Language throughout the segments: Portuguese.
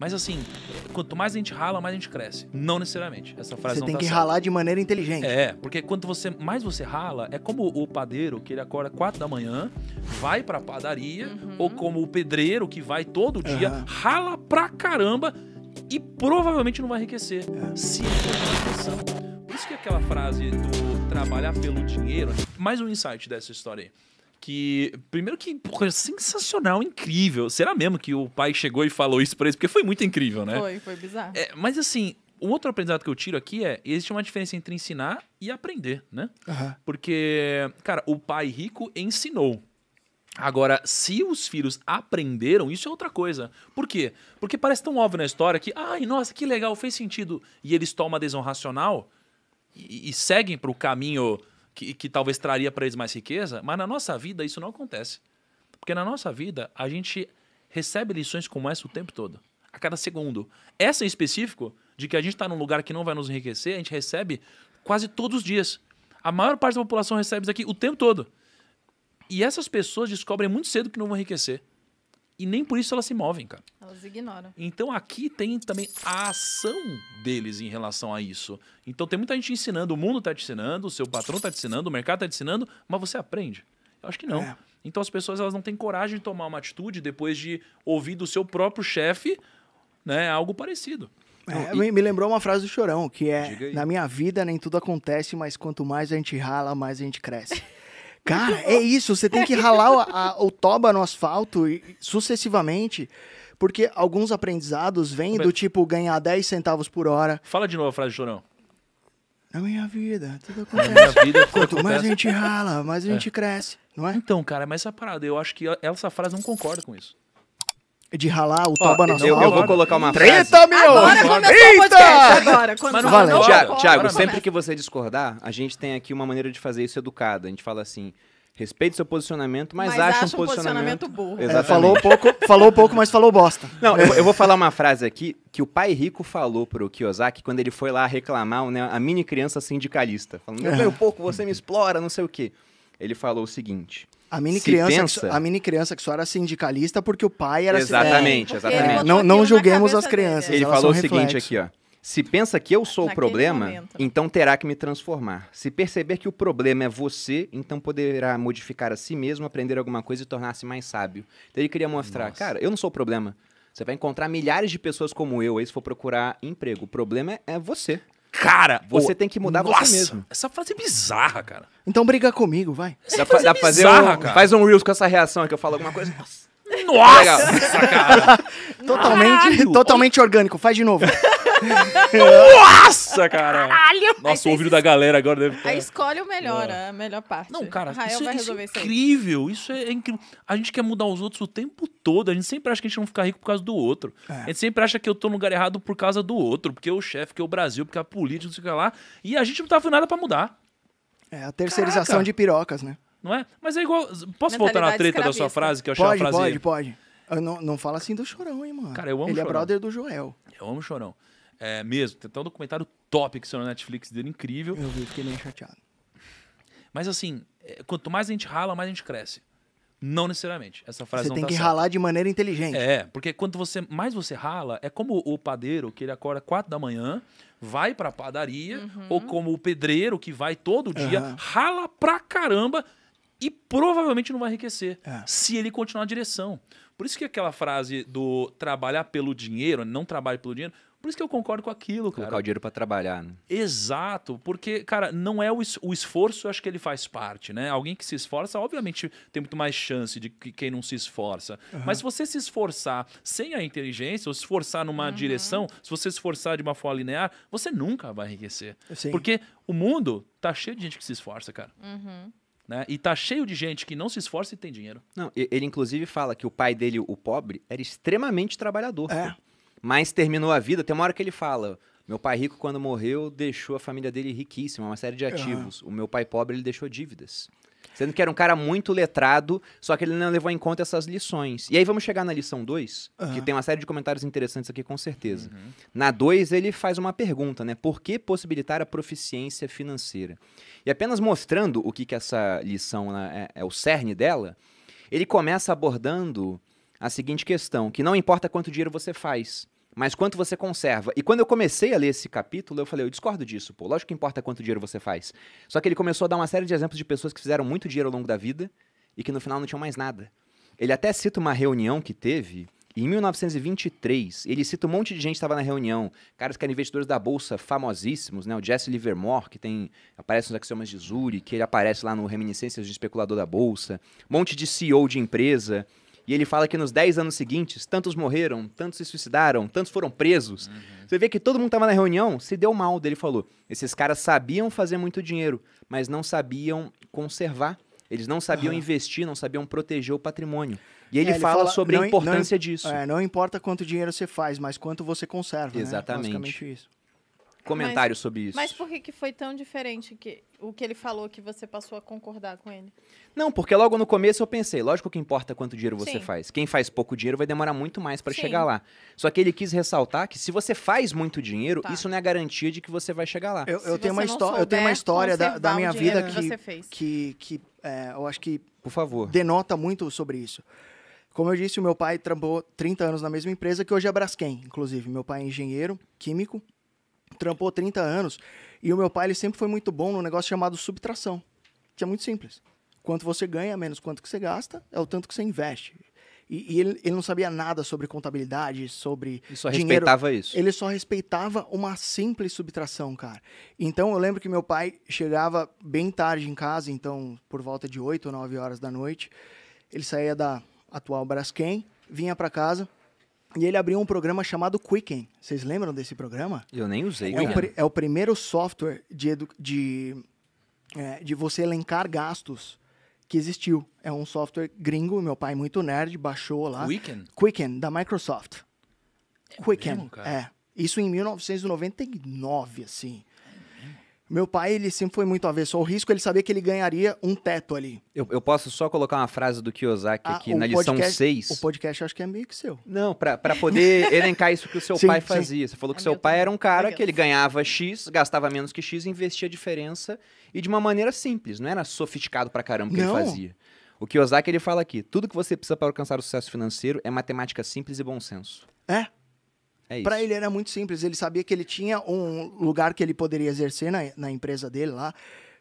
Mas assim, quanto mais a gente rala, mais a gente cresce. Não necessariamente. Essa frase Você não tem tá que certa. ralar de maneira inteligente. É, porque quanto mais você rala, é como o padeiro que ele acorda 4 da manhã, vai pra padaria, ou como o pedreiro que vai todo dia, rala pra caramba e provavelmente não vai enriquecer. Se ele for expressão. Por isso que aquela frase do trabalhar pelo dinheiro, mais um insight dessa história aí. Que, primeiro que, porra, sensacional, incrível. Será mesmo que o pai chegou e falou isso pra eles? Porque foi muito incrível, né? Foi bizarro. Mas assim, um outro aprendizado que eu tiro aqui existe uma diferença entre ensinar e aprender, né? Porque, cara, o pai rico ensinou. Agora, se os filhos aprenderam, isso é outra coisa. Por quê? Porque parece tão óbvio na história que, ai, nossa, que legal, fez sentido. E eles tomam a decisão racional e seguem pro caminho que talvez traria para eles mais riqueza, mas na nossa vida isso não acontece. Porque na nossa vida a gente recebe lições como essa o tempo todo, a cada segundo. Essa em específico, de que a gente está num lugar que não vai nos enriquecer, a gente recebe quase todos os dias. A maior parte da população recebe isso aqui o tempo todo. E essas pessoas descobrem muito cedo que não vão enriquecer. E nem por isso elas se movem, cara. Elas ignoram. Então aqui tem também a ação deles em relação a isso. Então tem muita gente ensinando, o mundo tá te ensinando, o seu patrão tá te ensinando, o mercado tá te ensinando, mas você aprende? Eu acho que não. Então as pessoas elas não têm coragem de tomar uma atitude depois de ouvir do seu próprio chefe, né, algo parecido. Me lembrou uma frase do Chorão, que é: na minha vida nem tudo acontece, mas quanto mais a gente rala, mais a gente cresce. Cara, é isso, você tem que ralar o toba no asfalto sucessivamente, porque alguns aprendizados vêm do tipo ganhar 10 centavos por hora. Fala de novo a frase do Chorão. Na minha vida, tudo acontece. Na minha vida, quanto mais a gente rala, mais a gente cresce, não é? Então, cara, mas essa parada, eu acho que essa frase não concorda com isso. De ralar o toba no asfalto. Eu vou colocar uma frase. Treta, meu! Agora começou o podcast, agora. Mas não valeu. Thiago, sempre que você discordar, a gente tem aqui uma maneira de fazer isso educada. A gente fala assim, respeite seu posicionamento, mas acha um posicionamento burro. Exatamente. Falou pouco, mas falou bosta. Não, eu vou falar uma frase aqui que o pai rico falou pro Kiyosaki quando ele foi lá reclamar, né, a mini criança sindicalista. Falando, eu ganho pouco, você me explora, não sei o quê. Ele falou o seguinte... A mini criança que só era sindicalista porque o pai era... Exatamente. Não julguemos as crianças. Ele falou o seguinte aqui, ó. Se pensa que eu sou o problema, então terá que me transformar. Se perceber que o problema é você, então poderá modificar a si mesmo, aprender alguma coisa e tornar-se mais sábio. Então ele queria mostrar, cara, eu não sou o problema. Você vai encontrar milhares de pessoas como eu aí se for procurar emprego. O problema é você. Cara, você tem que mudar você mesmo. Essa frase é bizarra, cara. Então briga comigo, vai. Dá pra fazer faz um Reels com essa reação que eu falo alguma coisa. Nossa, cara. Totalmente orgânico. Faz de novo. Nossa, cara. Caralho. Nossa, o ouvido da galera agora deve estar... Aí escolhe o melhor, a melhor parte. Não, cara, Rael isso vai é resolver isso aí. incrível. Isso é incrível. A gente quer mudar os outros o tempo todo. A gente sempre acha que a gente não fica rico por causa do outro. A gente sempre acha que eu tô no lugar errado por causa do outro. Porque o chefe, porque o Brasil, porque a política, não sei o que lá. E a gente não tá fazendo nada pra mudar. É a terceirização de pirocas, né? Não é? Mas é igual... Posso voltar na treta da sua frase? Que eu achei a frase... Pode. Não fala assim do Chorão, hein, mano. Cara, eu amo Ele Chorão. é brother do Joel. Eu amo o Chorão. É mesmo. Tem até um documentário top que saiu na Netflix dele, incrível. Eu vi, fiquei meio chateado. Mas assim, quanto mais a gente rala, mais a gente cresce. Não necessariamente. Essa frase Você não tem tá que certa. ralar de maneira inteligente. Porque quanto mais você rala, é como o padeiro que ele acorda 4 da manhã, vai pra padaria, ou como o pedreiro que vai todo dia, rala pra caramba e provavelmente não vai enriquecer se ele continuar na direção. Por isso que aquela frase do trabalhar pelo dinheiro, não trabalhe pelo dinheiro, por isso que eu concordo com aquilo, cara. Colocar o dinheiro pra trabalhar, né? Exato, porque, cara, não é o esforço, eu acho que ele faz parte, né? Alguém que se esforça, obviamente, tem muito mais chance de que quem não se esforça. Mas se você se esforçar sem a inteligência, ou se esforçar numa direção, se você se esforçar de uma forma linear, você nunca vai enriquecer. Sim. Porque o mundo tá cheio de gente que se esforça, cara. Né? E tá cheio de gente que não se esforça e tem dinheiro. Não, ele inclusive fala que o pai dele, o pobre, era extremamente trabalhador. É. Mas terminou a vida, tem uma hora que ele fala, meu pai rico quando morreu deixou a família dele riquíssima, uma série de ativos. O meu pai pobre ele deixou dívidas. Sendo que era um cara muito letrado, só que ele não levou em conta essas lições. E aí vamos chegar na lição 2, que tem uma série de comentários interessantes aqui com certeza. Na 2 ele faz uma pergunta, né? Por que possibilitar a proficiência financeira? E apenas mostrando o que essa lição é o cerne dela, ele começa abordando a seguinte questão, que não importa quanto dinheiro você faz, mas quanto você conserva. E quando eu comecei a ler esse capítulo, eu falei, eu discordo disso, pô. Lógico que importa quanto dinheiro você faz. Só que ele começou a dar uma série de exemplos de pessoas que fizeram muito dinheiro ao longo da vida e que no final não tinham mais nada. Ele até cita uma reunião que teve em 1923. Ele cita um monte de gente que estava na reunião. Caras que eram investidores da Bolsa famosíssimos, né? O Jesse Livermore, que aparece nos Axiomas de Zurich, que ele aparece lá no Reminiscências de Especulador da Bolsa. Um monte de CEO de empresa. E ele fala que nos 10 anos seguintes, tantos morreram, tantos se suicidaram, tantos foram presos. Uhum. Você vê que todo mundo estava na reunião, se deu mal. Ele falou, esses caras sabiam fazer muito dinheiro, mas não sabiam conservar. Eles não sabiam investir, não sabiam proteger o patrimônio. E ele fala sobre a importância disso. Não importa quanto dinheiro você faz, mas quanto você conserva. Exatamente. Né? Basicamente isso. Comentário sobre isso. Mas por que foi tão diferente o que ele falou que você passou a concordar com ele? Não, porque logo no começo eu pensei, lógico que importa quanto dinheiro você faz. Quem faz pouco dinheiro vai demorar muito mais para chegar lá. Só que ele quis ressaltar que se você faz muito dinheiro, isso não é garantia de que você vai chegar lá. Eu tenho uma história da minha vida que eu acho que por favor, denota muito sobre isso. Como eu disse, o meu pai trampou 30 anos na mesma empresa que hoje é a Braskem, inclusive. Meu pai é engenheiro químico, trampou 30 anos. E o meu pai ele sempre foi muito bom num negócio chamado subtração, que é muito simples. Quanto você ganha, menos quanto que você gasta, é o tanto que você investe. E ele não sabia nada sobre contabilidade, sobre ele só dinheiro. Respeitava isso. Ele só respeitava uma simples subtração, cara. Então, eu lembro que meu pai chegava bem tarde em casa, então, por volta de 8 ou 9 horas da noite. Ele saía da atual Braskem, vinha para casa e ele abriu um programa chamado Quicken. Vocês lembram desse programa? Eu nem usei. É o primeiro software de você elencar gastos que existiu. É um software gringo, meu pai muito nerd, baixou lá. Quicken, da Microsoft. Quicken, Isso em 1999, assim. Meu pai, ele sempre foi muito avesso ao risco, ele sabia que ele ganharia um teto ali. Eu posso só colocar uma frase do Kiyosaki aqui na lição 6? O podcast acho que é meio que seu. Não, pra poder elencar isso que o seu pai fazia. Você falou que seu pai era um cara que ele ganhava X, gastava menos que X, investia a diferença e de uma maneira simples, não era sofisticado pra caramba que ele fazia. O Kiyosaki, ele fala aqui, tudo que você precisa para alcançar o sucesso financeiro é matemática simples e bom senso. Para ele era muito simples, ele sabia que ele tinha um lugar que ele poderia exercer na empresa dele lá,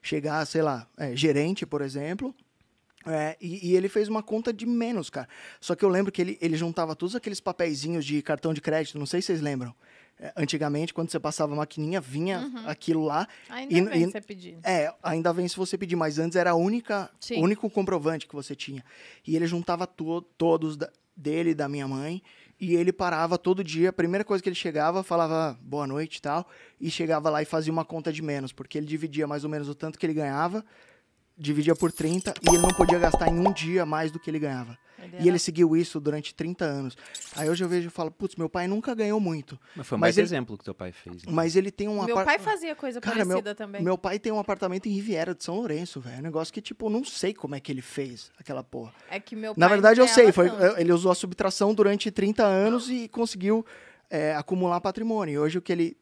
chegar, sei lá, gerente, por exemplo, e ele fez uma conta de menos, cara. Só que eu lembro que ele juntava todos aqueles papeizinhos de cartão de crédito, não sei se vocês lembram. Antigamente, quando você passava a maquininha, vinha aquilo lá. Ainda vem se você pedir. Ainda vem se você pedir, mas antes era o único comprovante que você tinha. E ele juntava todos dele e da minha mãe. E ele parava todo dia, a primeira coisa que ele chegava, falava boa noite e tal, e chegava lá e fazia uma conta de menos, porque ele dividia mais ou menos o tanto que ele ganhava, dividia por 30, e ele não podia gastar em um dia mais do que ele ganhava. E ele seguiu isso durante 30 anos. Aí hoje eu vejo e falo, putz, meu pai nunca ganhou muito. Mas foi mais exemplo que teu pai fez. Né? Mas ele tem um Meu pai fazia coisa parecida também. Meu pai tem um apartamento em Riviera de São Lourenço, velho. Um negócio que, tipo, eu não sei como é que ele fez aquela porra. É que meu pai Na verdade, eu sei. Ele usou a subtração durante 30 anos e conseguiu acumular patrimônio. E hoje o que ele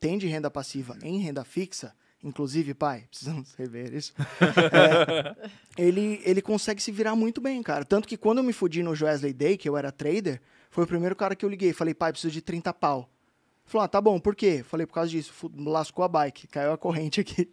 tem de renda passiva em renda fixa, inclusive, pai, precisamos rever isso, ele consegue se virar muito bem, cara. Tanto que quando eu me fudi no Joesley Day, que eu era trader, foi o primeiro cara que eu liguei. Falei, pai, preciso de 30 pau. Falou, tá bom, por quê? Falei, por causa disso. Lascou a bike, caiu a corrente aqui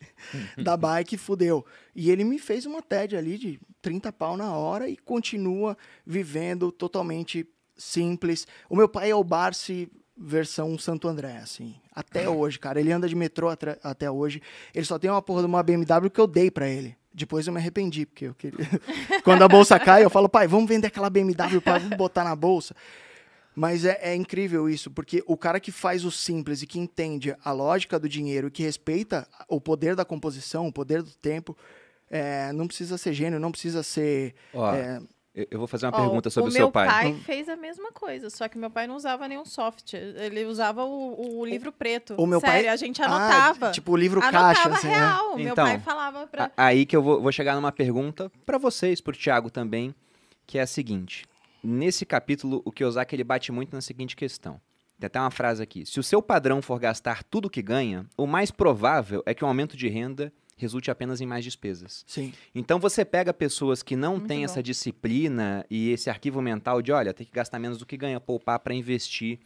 da bike, fudeu. E ele me fez uma TED ali de 30 pau na hora e continua vivendo totalmente simples. O meu pai é o Barsi versão Santo André, assim. Até hoje, cara. Ele anda de metrô até hoje. Ele só tem uma porra de uma BMW que eu dei pra ele. Depois eu me arrependi, porque eu queria... Quando a bolsa cai, eu falo, pai, vamos vender aquela BMW para botar na bolsa. Mas é incrível isso, porque o cara que faz o simples e que entende a lógica do dinheiro e que respeita o poder da composição, o poder do tempo, não precisa ser gênio, não precisa ser... Eu vou fazer uma pergunta sobre o seu pai. O meu pai fez a mesma coisa, só que meu pai não usava nenhum software. Ele usava o livro preto. O meu Sério, pai... a gente anotava. Tipo o livro caixa. Anotava assim, real. Então, meu pai falava pra... Aí que eu vou chegar numa pergunta para vocês, pro Thiago também, que é a seguinte. Nesse capítulo, o Kiyosaki ele bate muito na seguinte questão. Tem até uma frase aqui. Se o seu padrão for gastar tudo o que ganha, o mais provável é que um aumento de renda resulte apenas em mais despesas. Sim. Então você pega pessoas que não têm essa disciplina e esse arquivo mental de, olha, tem que gastar menos do que ganha, poupar para investir.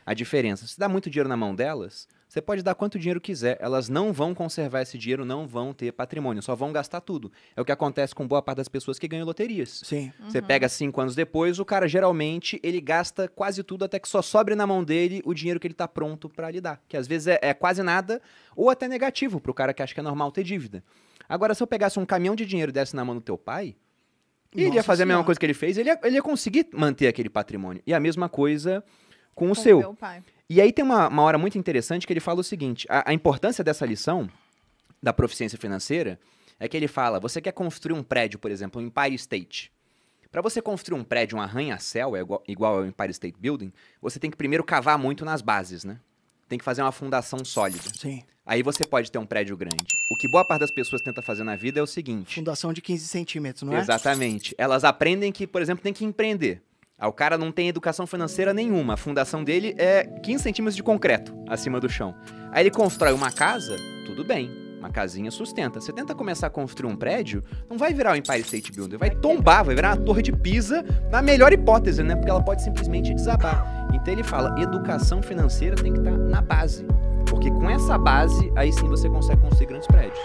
a diferença. Se dá muito dinheiro na mão delas, você pode dar quanto dinheiro quiser, elas não vão conservar esse dinheiro, não vão ter patrimônio, só vão gastar tudo. É o que acontece com boa parte das pessoas que ganham loterias. Sim. Você pega 5 anos depois, o cara geralmente ele gasta quase tudo até que só sobre na mão dele o dinheiro que ele tá pronto para lidar, que às vezes é quase nada ou até negativo pro cara que acha que é normal ter dívida. Agora, se eu pegasse um caminhão de dinheiro e desse na mão do teu pai, ele ia fazer a mesma coisa que ele fez, ele ia conseguir manter aquele patrimônio. E a mesma coisa com o seu. Meu pai. E aí tem uma hora muito interessante que ele fala o seguinte, a importância dessa lição da proficiência financeira é que ele fala, você quer construir um prédio, por exemplo, um Empire State. Para você construir um prédio, um arranha-céu, igual ao Empire State Building, você tem que primeiro cavar muito nas bases, né? Tem que fazer uma fundação sólida. Sim. Aí você pode ter um prédio grande. O que boa parte das pessoas tenta fazer na vida é o seguinte... Fundação de 15 centímetros, não é? Exatamente. Elas aprendem que, por exemplo, tem que empreender. O cara não tem educação financeira nenhuma. A fundação dele é 15 centímetros de concreto acima do chão. Aí ele constrói uma casa, tudo bem. Uma casinha sustenta. Você tenta começar a construir um prédio, não vai virar o Empire State Building. Vai tombar, vai virar uma torre de Pisa, na melhor hipótese, né? Porque ela pode simplesmente desabar. Então ele fala, educação financeira tem que estar na base. Porque com essa base, aí sim você consegue construir grandes prédios.